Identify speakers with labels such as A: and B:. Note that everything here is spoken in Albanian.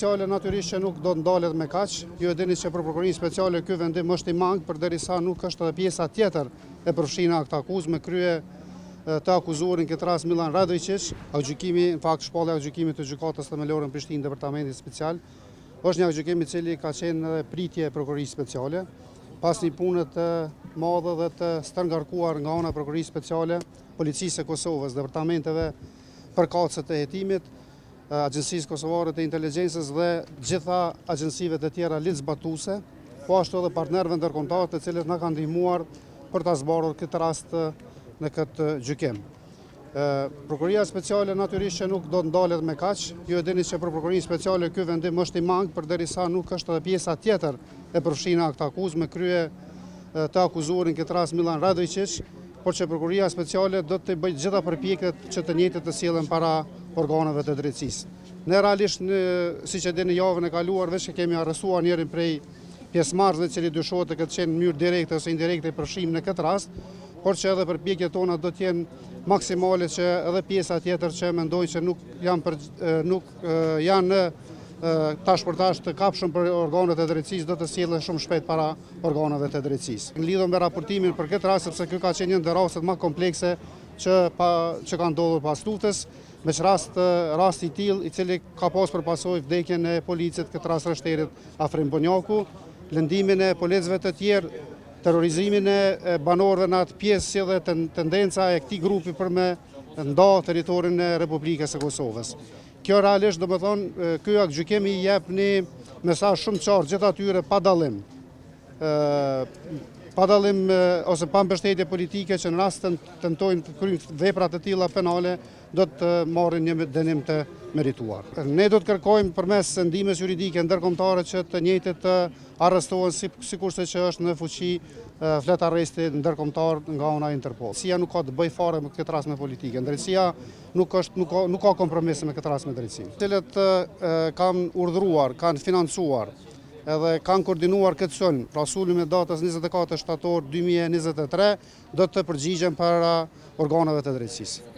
A: speciale natyrisht që nuk do të ndalet me kaq. Ju e dini që për prokurorinë speciale ky vendim është i mangë, përderisa nuk është edhe pjesa tjetër e përfshina këtë akuzë me krye të akuzuarin këtë rast Milan Radojčić. Gjykimi, në fakt shpallja e gjykimit të gjykatës themelore në Prishtinë, departamentit special, është një gjykim i cili ka qenë edhe pritje e prokurorisë speciale, pas një pune të madhe dhe të stërngarkuar nga ana e prokurorisë speciale, policisë së Kosovës, departamenteve përkatëse të hetimit, Agjencisë Kosovare të Inteligjencës dhe gjitha agjensive të tjera ligjzbatuese, po ashtu edhe partnerëve ndërkombëtar të cilët na kanë ndihmuar për ta zbardhur këtë rast në këtë gjykim. Prokuroria speciale natyrisht që nuk do të ndalet me kaq. Ju e dini që për prokurorinë speciale ky vendim është i mangë, përderisa nuk është edhe pjesa tjetër e përfshina këtë akuzë me krye të akuzuarin këtë rast Milan Radojčić, por që prokuroria speciale do të bëjë gjitha përpjekjet që të njëjtët të sillen para organeve të drejtësisë. Ne realisht, siç e dini, javën e kaluar veç që kemi arrestuar njërin prej pjesëmarrësve i cili dyshohet të ketë qenë në mënyrë direkte ose indirekte i përfshirë në këtë rast, por që edhe përpjekjet tona do të jenë maksimale që edhe pjesa tjetër që mendojnë që nuk janë tash për tash të kapshëm për organet e drejtësisë do të sillen shumë shpejt para organeve të drejtësisë. Në lidhje me raportimin për këtë rast, sepse ky ka qenë një ndër rastet më komplekse që ka ndodhur pas luftës, me rasti i tillë i cili ka pas për pasojë vdekjen e policit, këtë rast rështerit afrim Bonjaku, lëndimin e policëve të tjerë, terrorizimin e banorëve në atë pjesë si dhe tendenca e këtij grupi për me nda territorin e Republikës së Kosovës. Kjo realisht do të thonë, ky gjykimi i jep një mesazh shumë qartë gjithë atyre pa dallim. Pa dallim ose pa mbështetje politike që në rast të tentojnë të kryejnë vepra të tilla penale do të marrin një dënim të merituar. Ne do të kërkojmë përmes ndihmës juridike ndërkombëtare që të njëjtët të arrestohen sikurse që është në fuqi flet arresti ndërkombëtar nga ana e Interpol. Drejtësia nuk ka të bëjë fare me këtë rast me politikën. Drejtësia nuk ka kompromis me këtë rast me drejtësinë. Të cilët kanë urdhëruar, kanë financuar edhe kanë koordinuar këtë sulm, pra sulmin e datës 24 shtator 2023, do të përgjigjen para organeve të drejtësisë.